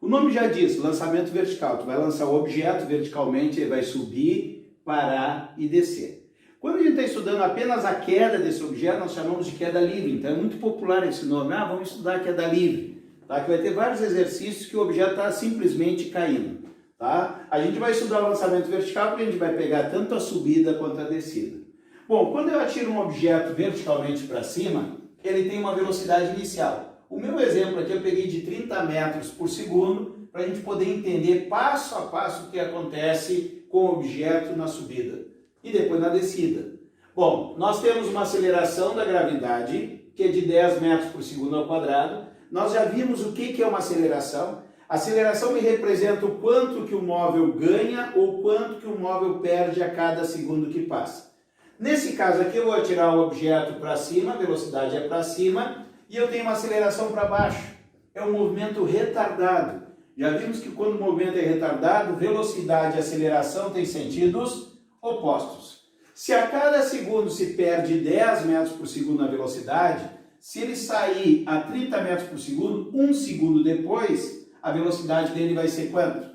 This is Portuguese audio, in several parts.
O nome já diz, lançamento vertical. Tu vai lançar o objeto verticalmente, ele vai subir, parar e descer. Quando a gente está estudando apenas a queda desse objeto, nós chamamos de queda livre. Então é muito popular esse nome. Ah, vamos estudar a queda livre. Tá? Que vai ter vários exercícios que o objeto está simplesmente caindo. Tá? A gente vai estudar o lançamento vertical porque a gente vai pegar tanto a subida quanto a descida. Bom, quando eu atiro um objeto verticalmente para cima, ele tem uma velocidade inicial. O meu exemplo aqui eu peguei de 30 metros por segundo para a gente poder entender passo a passo o que acontece com o objeto na subida e depois na descida. Bom, nós temos uma aceleração da gravidade que é de 10 metros por segundo ao quadrado. Nós já vimos o que é uma aceleração. A aceleração me representa o quanto que o móvel ganha ou quanto que o móvel perde a cada segundo que passa. Nesse caso aqui eu vou atirar o objeto para cima, a velocidade é para cima, e eu tenho uma aceleração para baixo. É um movimento retardado. Já vimos que quando o movimento é retardado, velocidade e aceleração têm sentidos opostos. Se a cada segundo se perde 10 metros por segundo na velocidade, se ele sair a 30 metros por segundo, um segundo depois, a velocidade dele vai ser quanto?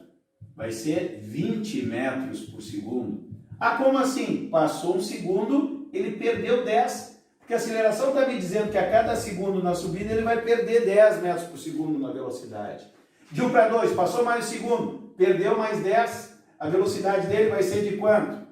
Vai ser 20 metros por segundo. Ah, como assim? Passou um segundo, ele perdeu 10. Porque a aceleração está me dizendo que a cada segundo na subida ele vai perder 10 metros por segundo na velocidade. De 1 para 2, passou mais um segundo, perdeu mais 10. A velocidade dele vai ser de quanto?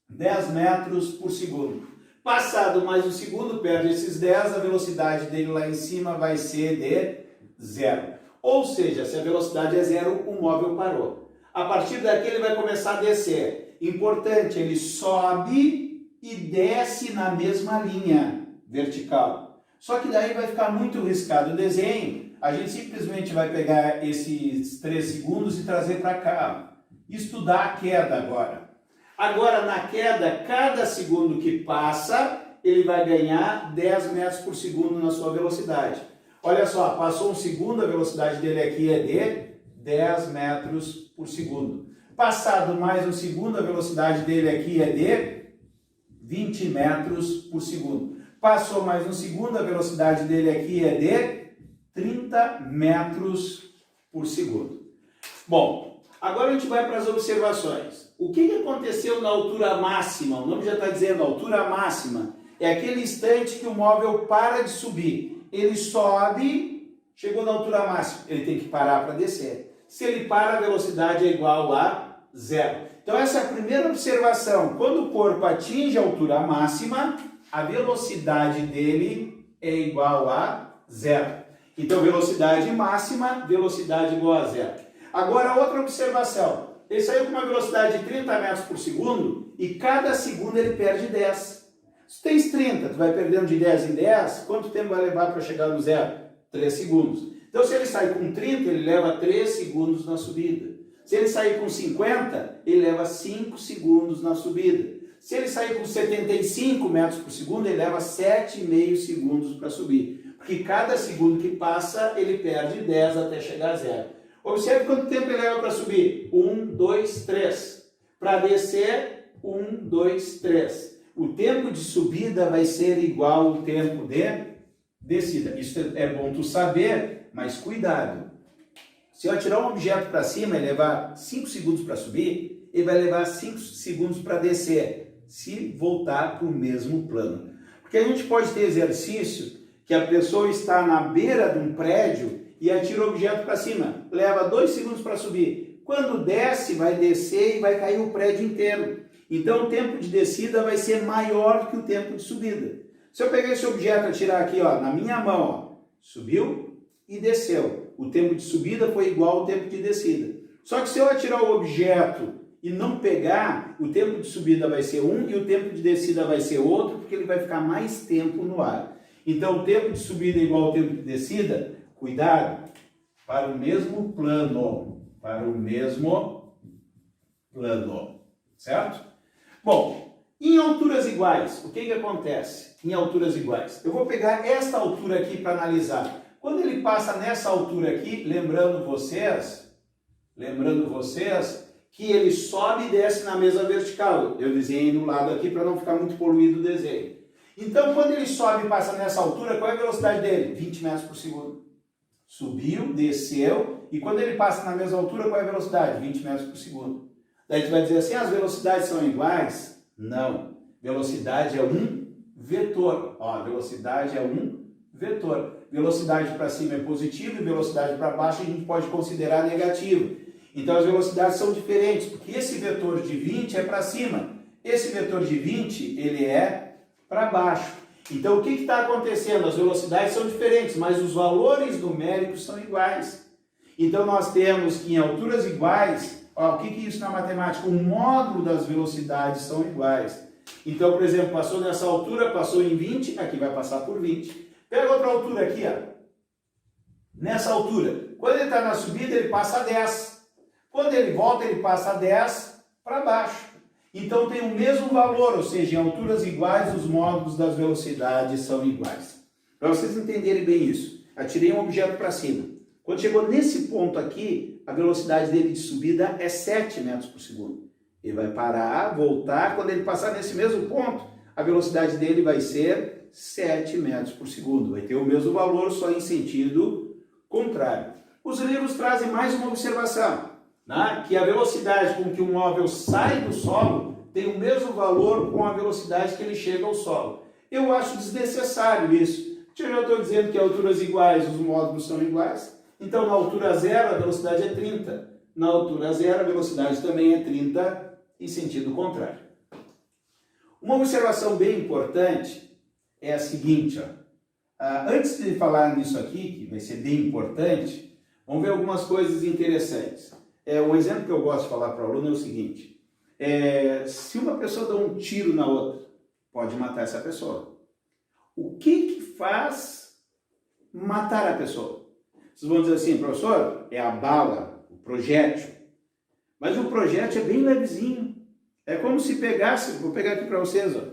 10 metros por segundo. Passado mais um segundo, perde esses 10, a velocidade dele lá em cima vai ser de 0. Ou seja, se a velocidade é 0, o móvel parou. A partir daqui ele vai começar a descer. Importante, ele sobe e desce na mesma linha vertical. Só que daí vai ficar muito riscado o desenho. A gente simplesmente vai pegar esses 3 segundos e trazer para cá. Estudar a queda agora. Agora, na queda, cada segundo que passa, ele vai ganhar 10 metros por segundo na sua velocidade. Olha só, passou um segundo, a velocidade dele aqui é de 10 metros por segundo. Passado mais um segundo, a velocidade dele aqui é de 20 metros por segundo. Passou mais um segundo, a velocidade dele aqui é de 30 metros por segundo. Bom, agora a gente vai para as observações. O que aconteceu na altura máxima? O nome já está dizendo, a altura máxima é aquele instante que o móvel para de subir. Ele sobe, chegou na altura máxima, ele tem que parar para descer. Se ele para, a velocidade é igual a 0. Então essa é a primeira observação. Quando o corpo atinge a altura máxima, a velocidade dele é igual a 0. Então velocidade máxima, velocidade igual a 0. Agora outra observação. Ele saiu com uma velocidade de 30 metros por segundo e cada segundo ele perde 10. Se tens 30, tu vai perdendo de 10 em 10, quanto tempo vai levar para chegar no 0? 3 segundos. Então se ele sai com 30, ele leva 3 segundos na subida. Se ele sair com 50, ele leva 5 segundos na subida. Se ele sair com 75 metros por segundo, ele leva 7,5 segundos para subir. Porque cada segundo que passa, ele perde 10 até chegar a 0. Observe quanto tempo ele leva para subir. 1, 2, 3. Para descer, 1, 2, 3. O tempo de subida vai ser igual ao tempo de descida. Isso é bom tu saber, mas cuidado. Se eu atirar um objeto para cima e levar 5 segundos para subir, ele vai levar 5 segundos para descer, se voltar para o mesmo plano. Porque a gente pode ter exercício que a pessoa está na beira de um prédio e atira o objeto para cima, leva 2 segundos para subir. Quando desce, vai descer e vai cair o prédio inteiro. Então o tempo de descida vai ser maior que o tempo de subida. Se eu pegar esse objeto e atirar aqui, ó, na minha mão, ó, subiu e desceu. O tempo de subida foi igual ao tempo de descida. Só que se eu atirar o objeto e não pegar, o tempo de subida vai ser um e o tempo de descida vai ser outro, porque ele vai ficar mais tempo no ar. Então o tempo de subida é igual ao tempo de descida, cuidado, para o mesmo plano, certo? Bom, em alturas iguais, o que acontece em alturas iguais? Eu vou pegar esta altura aqui para analisar. Quando ele passa nessa altura aqui, lembrando vocês que ele sobe e desce na mesa vertical. Eu desenhei no lado aqui para não ficar muito poluído o desenho. Então, quando ele sobe e passa nessa altura, qual é a velocidade dele? 20 metros por segundo. Subiu, desceu, e quando ele passa na mesma altura, qual é a velocidade? 20 metros por segundo. Daí a gente vai dizer assim, as velocidades são iguais? Não. Velocidade é um vetor. Ó, a velocidade é um vetor. Velocidade para cima é positiva e velocidade para baixo a gente pode considerar negativa. Então as velocidades são diferentes, porque esse vetor de 20 é para cima, esse vetor de 20 ele é para baixo. Então o que está acontecendo? As velocidades são diferentes, mas os valores numéricos são iguais. Então nós temos que em alturas iguais, ó, o que é isso na matemática? O módulo das velocidades são iguais. Então, por exemplo, passou nessa altura, passou em 20, aqui vai passar por 20. Pega outra altura aqui, ó. Nessa altura, quando ele está na subida, ele passa a 10. Quando ele volta, ele passa a 10 para baixo. Então tem o mesmo valor, ou seja, em alturas iguais, os módulos das velocidades são iguais. Para vocês entenderem bem isso, atirei um objeto para cima. Quando chegou nesse ponto aqui, a velocidade dele de subida é 7 metros por segundo. Ele vai parar, voltar, quando ele passar nesse mesmo ponto, a velocidade dele vai ser 7 metros por segundo. Vai ter o mesmo valor, só em sentido contrário. Os livros trazem mais uma observação, né? Que a velocidade com que um móvel sai do solo tem o mesmo valor com a velocidade que ele chega ao solo. Eu acho desnecessário isso. Eu já estou dizendo que em alturas iguais os módulos são iguais. Então, na altura zero, a velocidade é 30. Na altura zero, a velocidade também é 30 em sentido contrário. Uma observação bem importante é a seguinte, ó. Antes de falar nisso aqui, que vai ser bem importante, vamos ver algumas coisas interessantes. Um exemplo que eu gosto de falar para o aluno é o seguinte, se uma pessoa dá um tiro na outra, pode matar essa pessoa. O que faz matar a pessoa? Vocês vão dizer assim, professor, é a bala, o projétil. Mas o projétil é bem levezinho. É como se pegasse, vou pegar aqui para vocês, ó.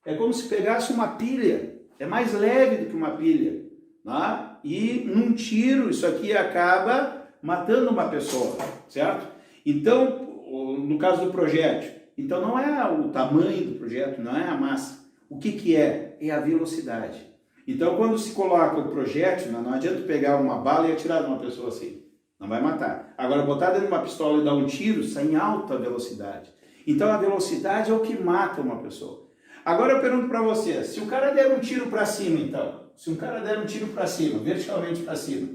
É como se pegasse uma pilha. É mais leve do que uma pilha. Né? E num tiro, isso aqui acaba matando uma pessoa, certo? Então, no caso do projétil, então não é o tamanho do projétil, não é a massa. O que é? É a velocidade. Então, quando se coloca o projétil, não adianta pegar uma bala e atirar numa pessoa assim. Não vai matar. Agora, botar dentro de uma pistola e dar um tiro, sai em alta velocidade. Então, a velocidade é o que mata uma pessoa. Agora, eu pergunto para você, se o cara der um tiro para cima, então, se um cara der um tiro para cima, verticalmente para cima,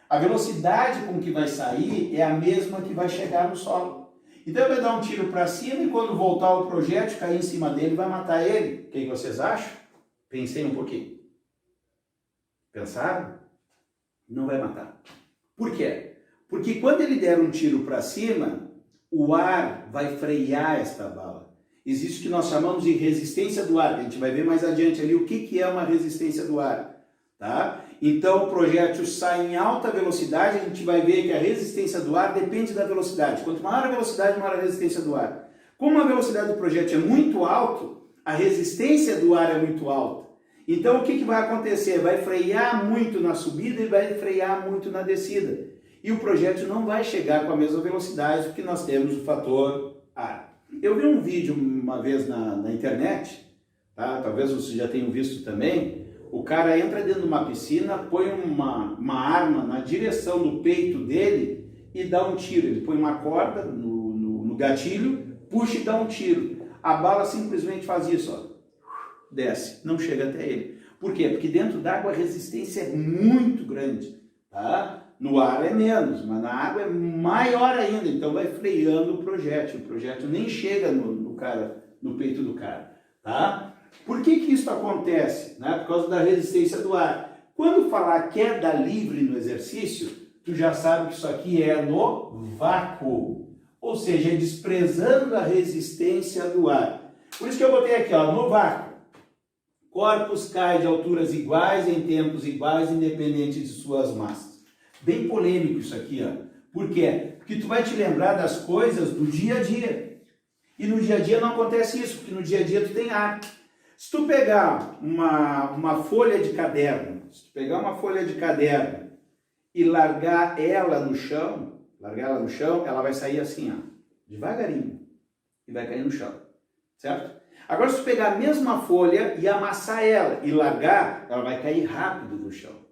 a velocidade com que vai sair é a mesma que vai chegar no solo. Então, ele vai dar um tiro para cima e quando voltar o projétil, cair em cima dele, vai matar ele. O que vocês acham? Pensei um pouquinho. Pensaram? Não vai matar. Por quê? Porque quando ele der um tiro para cima, o ar vai frear esta bala. Existe o que nós chamamos de resistência do ar. A gente vai ver mais adiante ali o que é uma resistência do ar. Tá? Então o projétil sai em alta velocidade, a gente vai ver que a resistência do ar depende da velocidade. Quanto maior a velocidade, maior a resistência do ar. Como a velocidade do projétil é muito alta, a resistência do ar é muito alta. Então o que vai acontecer? Vai frear muito na subida e vai frear muito na descida. E o projétil não vai chegar com a mesma velocidade porque nós temos o fator ar. Eu vi um vídeo uma vez na internet, tá? Talvez vocês já tenham visto também. O cara entra dentro de uma piscina, põe uma arma na direção do peito dele e dá um tiro. Ele põe uma corda no gatilho, puxa e dá um tiro. A bala simplesmente faz isso, ó. Desce, não chega até ele. Por quê? Porque dentro d'água a resistência é muito grande, tá? No ar é menos, mas na água é maior ainda, então vai freando o projétil nem chega no peito do cara, tá? Por que isso acontece? Né? Por causa da resistência do ar. Quando falar queda livre no exercício, tu já sabe que isso aqui é no vácuo, ou seja, é desprezando a resistência do ar. Por isso que eu botei aqui, ó, no vácuo. Corpos caem de alturas iguais em tempos iguais, independente de suas massas. Bem polêmico isso aqui, ó. Por quê? Porque tu vai te lembrar das coisas do dia a dia. E no dia a dia não acontece isso, porque no dia a dia tu tem ar. Se tu pegar uma folha de caderno, e largar ela no chão, ela vai sair assim, ó, devagarinho, e vai cair no chão, certo? Agora, se tu pegar a mesma folha e amassar ela e largar, ela vai cair rápido no chão.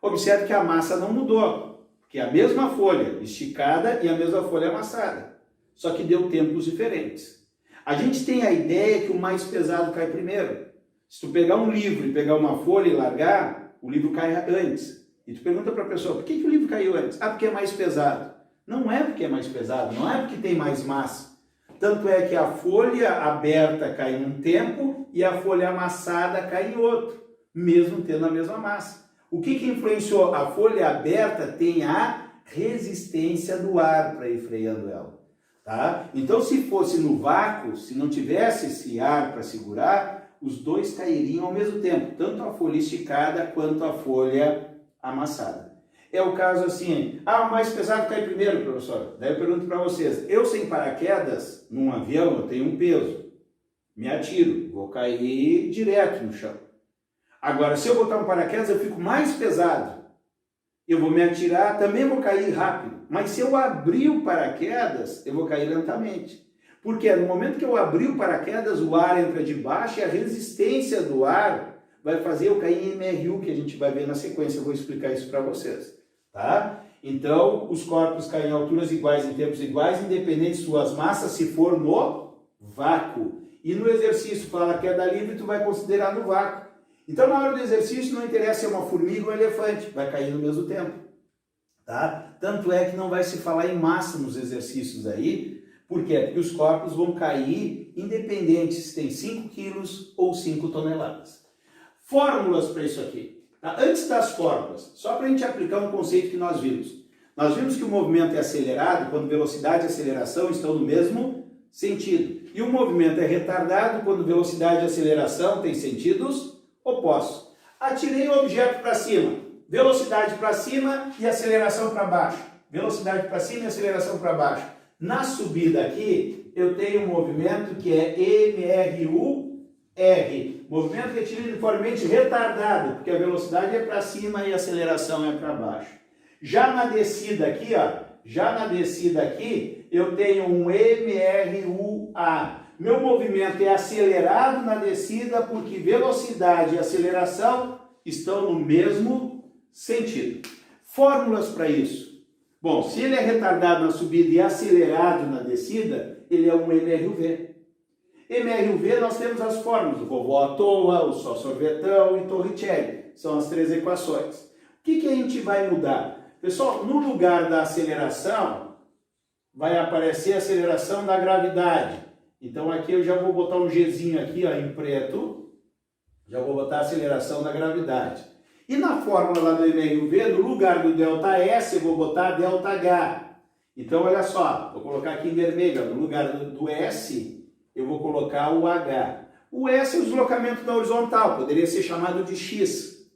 Observe que a massa não mudou, porque é a mesma folha esticada e a mesma folha amassada, só que deu tempos diferentes. A gente tem a ideia que o mais pesado cai primeiro. Se tu pegar um livro e pegar uma folha e largar, o livro cai antes. E tu pergunta para a pessoa, por que o livro caiu antes? Ah, porque é mais pesado. Não é porque é mais pesado, não é porque tem mais massa. Tanto é que a folha aberta cai num tempo e a folha amassada cai em outro, mesmo tendo a mesma massa. O que influenciou? A folha aberta tem a resistência do ar para ir freando ela. Tá? Então, se fosse no vácuo, se não tivesse esse ar para segurar, os dois cairiam ao mesmo tempo, tanto a folha esticada quanto a folha amassada. É o caso assim, o mais pesado cai primeiro, professor. Daí eu pergunto para vocês, eu sem paraquedas, num avião, eu tenho um peso, me atiro, vou cair direto no chão. Agora, se eu botar um paraquedas, eu fico mais pesado. Eu vou me atirar, também vou cair rápido. Mas se eu abrir o paraquedas, eu vou cair lentamente. Porque no momento que eu abrir o paraquedas, o ar entra de baixo e a resistência do ar vai fazer eu cair em MRU, que a gente vai ver na sequência. Eu vou explicar isso para vocês. Tá? Então, os corpos caem em alturas iguais, em tempos iguais, independente de suas massas, se for no vácuo. E no exercício, fala queda livre, tu vai considerar no vácuo. Então, na hora do exercício, não interessa se é uma formiga ou um elefante, vai cair no mesmo tempo. Tá? Tanto é que não vai se falar em massa nos exercícios aí. Por quê? Porque os corpos vão cair independente se tem 5 quilos ou 5 toneladas. Fórmulas para isso aqui. Tá? Antes das fórmulas, só para a gente aplicar um conceito que nós vimos. Nós vimos que o movimento é acelerado quando velocidade e aceleração estão no mesmo sentido. E o movimento é retardado quando velocidade e aceleração têm sentidos opostos. Atirei o objeto para cima, velocidade para cima e aceleração para baixo. Velocidade para cima e aceleração para baixo. Na subida aqui, eu tenho um movimento que é MRU, R, movimento retilíneo uniformemente retardado, porque a velocidade é para cima e a aceleração é para baixo. Já na descida aqui, eu tenho um MRUA. Meu movimento é acelerado na descida porque velocidade e aceleração estão no mesmo sentido. Fórmulas para isso. Bom, se ele é retardado na subida e acelerado na descida, ele é um MRUV. MRUV nós temos as fórmulas, o vovó à toa, o só sorvetão e Torricelli. São as 3 equações. O que a gente vai mudar? Pessoal, no lugar da aceleração, vai aparecer a aceleração da gravidade. Então aqui eu já vou botar um Gzinho aqui, ó, em preto. Já vou botar a aceleração da gravidade. E na fórmula lá do MRUV, no lugar do ΔS, eu vou botar ΔH. Então olha só, vou colocar aqui em vermelho, ó, no lugar do S, eu vou colocar o H. O S é o deslocamento na horizontal, poderia ser chamado de X.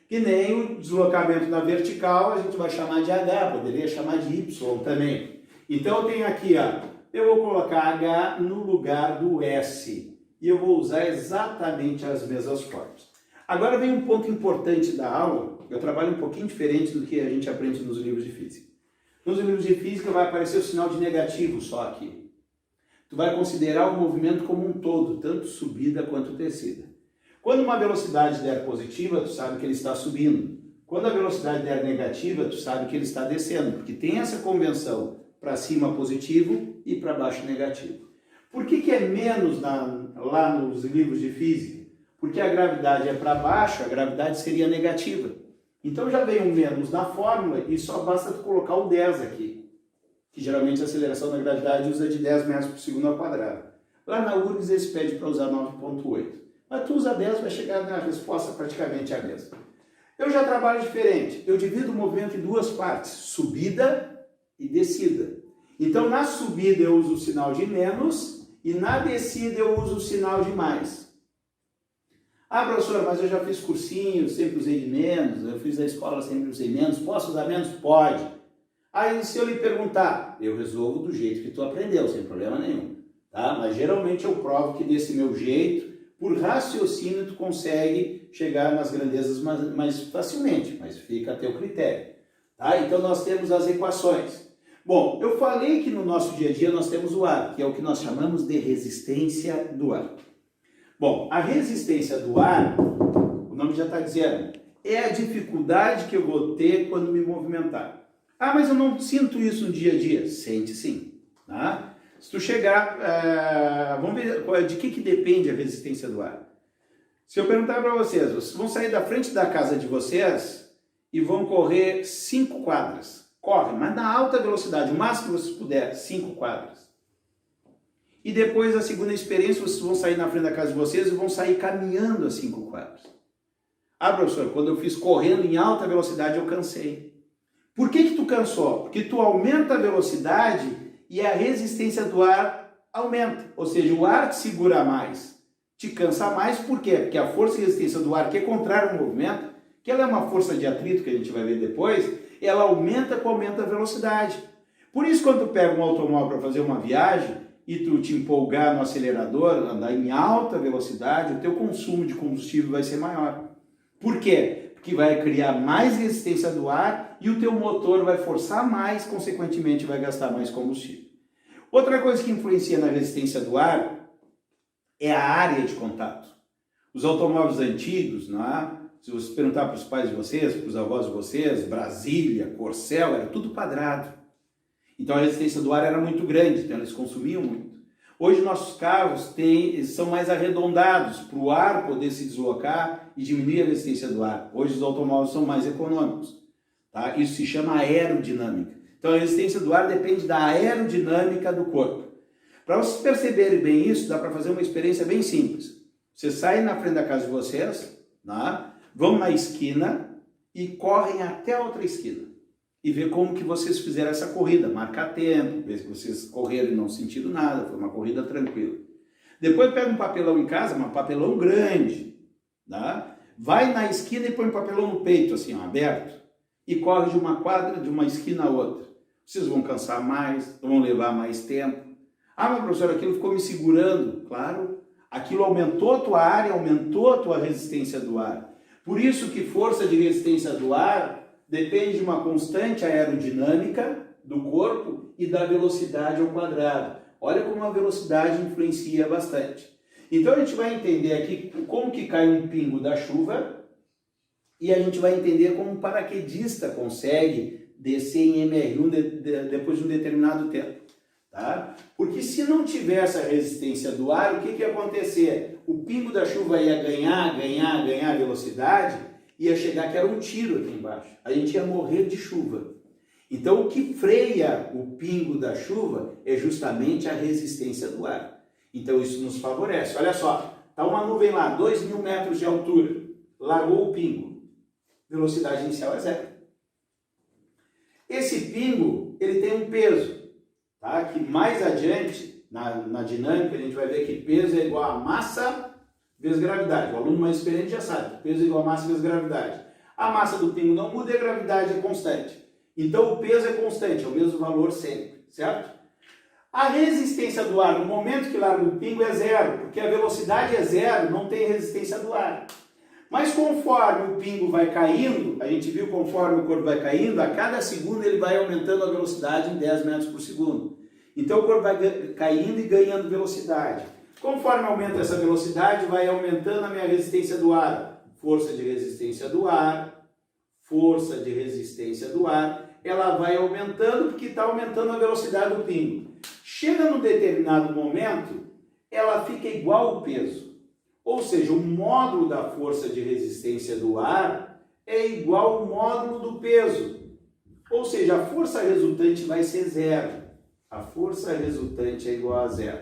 Que nem o deslocamento na vertical, a gente vai chamar de H, poderia chamar de Y também. Então eu tenho aqui, ó, eu vou colocar H no lugar do S. E eu vou usar exatamente as mesmas formas. Agora vem um ponto importante da aula, eu trabalho um pouquinho diferente do que a gente aprende nos livros de física. Nos livros de física vai aparecer o sinal de negativo só aqui. Tu vai considerar o movimento como um todo, tanto subida quanto descida. Quando uma velocidade der positiva, tu sabe que ele está subindo. Quando a velocidade der negativa, tu sabe que ele está descendo, porque tem essa convenção para cima positivo e para baixo negativo. Por que é menos lá nos livros de física? Porque a gravidade é para baixo, a gravidade seria negativa. Então já vem um menos na fórmula e só basta tu colocar o 10 aqui. Que geralmente a aceleração da gravidade usa de 10 metros por segundo ao quadrado. Lá na URGS eles pedem para usar 9,8. Mas tu usa 10, vai chegar na resposta praticamente a mesma. Eu já trabalho diferente. Eu divido o movimento em 2 partes, subida e descida. Então na subida eu uso o sinal de menos e na descida eu uso o sinal de mais. Ah, professor, mas eu já fiz cursinho, sempre usei de menos, eu fiz da escola, sempre usei menos, posso usar menos? Pode. Aí se eu lhe perguntar, eu resolvo do jeito que tu aprendeu, sem problema nenhum. Tá? Mas geralmente eu provo que desse meu jeito, por raciocínio, tu consegue chegar nas grandezas mais facilmente, mas fica a teu critério. Tá? Então nós temos as equações. Bom, eu falei que no nosso dia a dia nós temos o ar, que é o que nós chamamos de resistência do ar. Bom, a resistência do ar, o nome já está dizendo, é a dificuldade que eu vou ter quando me movimentar. Ah, mas eu não sinto isso no dia a dia. Sente sim. Tá? Se tu chegar, vamos ver de que depende a resistência do ar. Se eu perguntar para vocês, vocês vão sair da frente da casa de vocês e vão correr 5 quadras. Corre, mas na alta velocidade, o máximo que vocês puderem, 5 quadras. E depois da segunda experiência, vocês vão sair na frente da casa de vocês e vão sair caminhando as 5 quadras. Ah, professor, quando eu fiz correndo em alta velocidade, eu cansei. Por que tu cansou? Porque tu aumenta a velocidade e a resistência do ar aumenta. Ou seja, o ar te segura mais, te cansa mais. Por quê? Porque a força e resistência do ar, que é contrária ao movimento, que ela é uma força de atrito, que a gente vai ver depois, ela aumenta com o aumento da velocidade. Por isso, quando tu pega um automóvel para fazer uma viagem e tu te empolgar no acelerador, andar em alta velocidade, o teu consumo de combustível vai ser maior. Por quê? Porque vai criar mais resistência do ar e o teu motor vai forçar mais, consequentemente vai gastar mais combustível. Outra coisa que influencia na resistência do ar é a área de contato. Os automóveis antigos, não é? Se você perguntar para os pais de vocês, para os avós de vocês, Brasília, Corcel, era tudo quadrado. Então a resistência do ar era muito grande, então eles consumiam muito. Hoje nossos carros são mais arredondados para o ar poder se deslocar e diminuir a resistência do ar. Hoje os automóveis são mais econômicos. Tá? Isso se chama aerodinâmica. Então a resistência do ar depende da aerodinâmica do corpo. Para vocês perceberem bem isso, dá para fazer uma experiência bem simples. Vocês saem na frente da casa de vocês, tá? Vão na esquina e correm até a outra esquina. E ver como que vocês fizeram essa corrida, marcar tempo, ver se vocês correram e não sentiram nada, foi uma corrida tranquila. Depois pega um papelão em casa, um papelão grande, tá? Vai na esquina e põe um papelão no peito, assim, ó, aberto, e corre de uma quadra, de uma esquina a outra. Vocês vão cansar mais, vão levar mais tempo. Ah, mas professor, aquilo ficou me segurando. Claro, aquilo aumentou a tua área, aumentou a tua resistência do ar. Por isso que força de resistência do ar depende de uma constante aerodinâmica do corpo e da velocidade ao quadrado. Olha como a velocidade influencia bastante. Então a gente vai entender aqui como que cai um pingo da chuva e a gente vai entender como um paraquedista consegue descer em MR1 depois de um determinado tempo. Tá? Porque se não tivesse a resistência do ar, o que ia acontecer? O pingo da chuva ia ganhar velocidade, ia chegar que era um tiro aqui embaixo. A gente ia morrer de chuva. Então o que freia o pingo da chuva é justamente a resistência do ar. Então isso nos favorece. Olha só, está uma nuvem lá, 2.000 metros de altura, largou o pingo. Velocidade inicial é 0. Esse pingo, ele tem um peso. Tá? Que mais adiante, na dinâmica, a gente vai ver que peso é igual a massa vezes gravidade. O aluno mais experiente já sabe que peso é igual a massa vezes gravidade. A massa do pingo não muda e a gravidade é constante. Então o peso é constante, é o mesmo valor sempre, certo? A resistência do ar, no momento que larga o pingo, é 0, porque a velocidade é 0, não tem resistência do ar. Mas conforme o pingo vai caindo, a gente viu conforme o corpo vai caindo, a cada segundo ele vai aumentando a velocidade em 10 metros por segundo. Então o corpo vai caindo e ganhando velocidade. Conforme aumenta essa velocidade, vai aumentando a minha resistência do ar. Força de resistência do ar, força de resistência do ar, ela vai aumentando porque está aumentando a velocidade do pingo. Chega num determinado momento, ela fica igual ao peso. Ou seja, o módulo da força de resistência do ar é igual ao módulo do peso. Ou seja, a força resultante vai ser 0. A força resultante é igual a 0.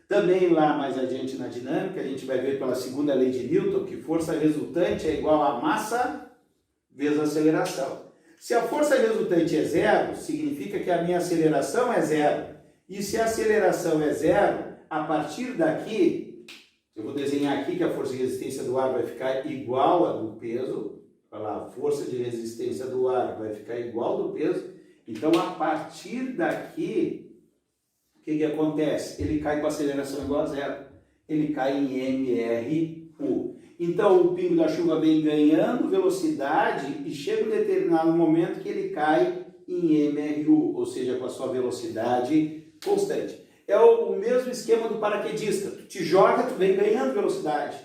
Também lá mais adiante na dinâmica, a gente vai ver pela segunda lei de Newton que força resultante é igual a massa vezes aceleração. Se a força resultante é 0, significa que a minha aceleração é 0. E se a aceleração é 0, a partir daqui, eu vou desenhar aqui que a força de resistência do ar vai ficar igual a do peso. Olha lá, a força de resistência do ar vai ficar igual do peso. Então, a partir daqui, o que acontece? Ele cai com a aceleração igual a 0. Ele cai em MRU. Então, o pingo da chuva vem ganhando velocidade e chega um determinado momento que ele cai em MRU, ou seja, com a sua velocidade constante. É o mesmo esquema do paraquedista. Tu te joga, tu vem ganhando velocidade.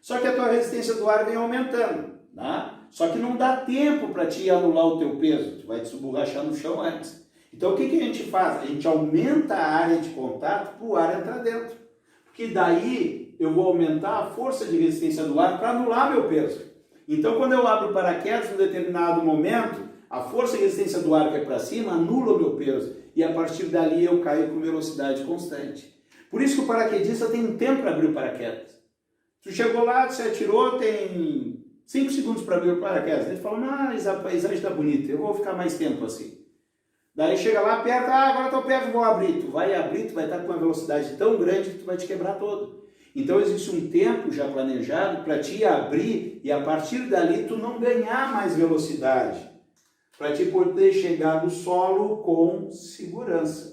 Só que a tua resistência do ar vem aumentando. Tá? só que não dá tempo para te anular o teu peso, tu vai te esborrachar no chão antes. Então o que a gente faz? A gente aumenta a área de contato para o ar entrar dentro, porque daí eu vou aumentar a força de resistência do ar para anular meu peso. Então quando eu abro o paraquedas em um determinado momento, a força de resistência do ar que é para cima anula o meu peso e a partir dali eu caio com velocidade constante. Por isso que o paraquedista tem um tempo para abrir o paraquedas. Tu chegou lá, você atirou, tem 5 segundos para abrir o paraquedas. Ele fala, mas a paisagem está bonita, eu vou ficar mais tempo assim. Daí chega lá, aperta, agora estou perto, vou abrir. Tu vai abrir, tu vai estar com uma velocidade tão grande que tu vai te quebrar todo. Então existe um tempo já planejado para te abrir e a partir dali tu não ganhar mais velocidade. Para te poder chegar no solo com segurança.